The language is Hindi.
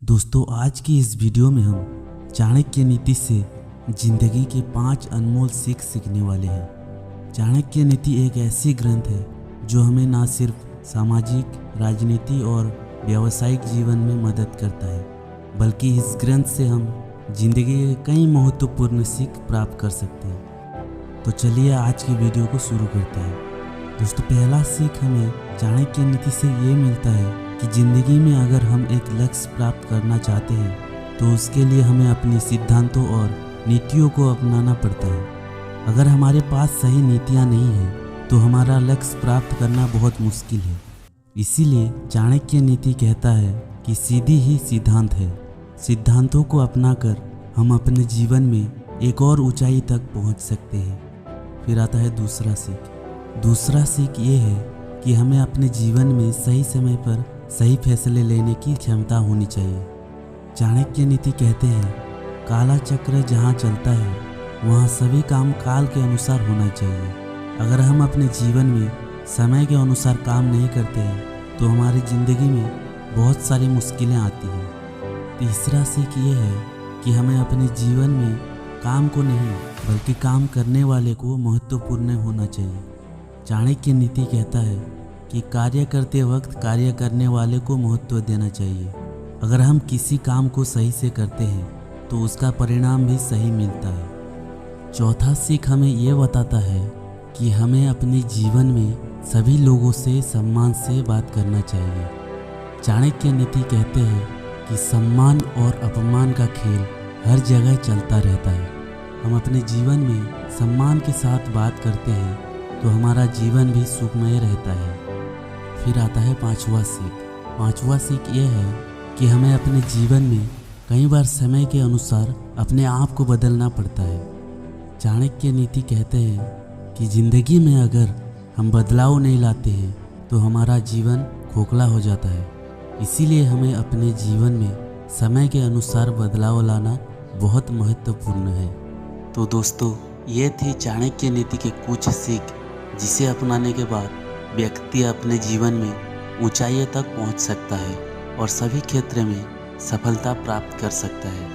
दोस्तों, आज की इस वीडियो में हम चाणक्य नीति से जिंदगी के 5 अनमोल सीख सीखने वाले हैं। चाणक्य नीति एक ऐसी ग्रंथ है जो हमें ना सिर्फ सामाजिक, राजनीति और व्यावसायिक जीवन में मदद करता है, बल्कि इस ग्रंथ से हम जिंदगी के कई महत्वपूर्ण सीख प्राप्त कर सकते हैं। तो चलिए आज की वीडियो को शुरू करते हैं। दोस्तों, पहला सीख हमें चाणक्य नीति से ये मिलता है कि ज़िंदगी में अगर हम एक लक्ष्य प्राप्त करना चाहते हैं तो उसके लिए हमें अपने सिद्धांतों और नीतियों को अपनाना पड़ता है। अगर हमारे पास सही नीतियाँ नहीं हैं तो हमारा लक्ष्य प्राप्त करना बहुत मुश्किल है। इसीलिए चाणक्य नीति कहता है कि सीधी ही सिद्धांत है। सिद्धांतों को अपनाकर हम अपने जीवन में एक और ऊंचाई तक पहुंच सकते हैं। फिर आता है दूसरा सीख। दूसरा सीख ये है कि हमें अपने जीवन में सही समय पर सही फैसले लेने की क्षमता होनी चाहिए। चाणक्य नीति कहते हैं, काला चक्र जहाँ चलता है वहाँ सभी काम काल के अनुसार होना चाहिए। अगर हम अपने जीवन में समय के अनुसार काम नहीं करते हैं तो हमारी ज़िंदगी में बहुत सारी मुश्किलें आती हैं। तीसरा सीख ये है कि हमें अपने जीवन में काम को नहीं बल्कि काम करने वाले को महत्वपूर्ण होना चाहिए। चाणक्य नीति कहता है कि कार्य करते वक्त कार्य करने वाले को महत्व देना चाहिए। अगर हम किसी काम को सही से करते हैं तो उसका परिणाम भी सही मिलता है। चौथा सीख हमें ये बताता है कि हमें अपने जीवन में सभी लोगों से सम्मान से बात करना चाहिए। चाणक्य नीति कहते हैं कि सम्मान और अपमान का खेल हर जगह चलता रहता है। हम अपने जीवन में सम्मान के साथ बात करते हैं तो हमारा जीवन भी सुखमय रहता है। फिर आता है पांचवा सीख। पांचवा सीख ये है कि हमें अपने जीवन में कई बार समय के अनुसार अपने आप को बदलना पड़ता है। चाणक्य नीति कहते हैं कि ज़िंदगी में अगर हम बदलाव नहीं लाते हैं तो हमारा जीवन खोखला हो जाता है। इसीलिए हमें अपने जीवन में समय के अनुसार बदलाव लाना बहुत महत्वपूर्ण है। तो दोस्तों, ये थी चाणक्य नीति के कुछ सीख जिसे अपनाने के बाद व्यक्ति अपने जीवन में ऊंचाइयों तक पहुंच सकता है और सभी क्षेत्र में सफलता प्राप्त कर सकता है।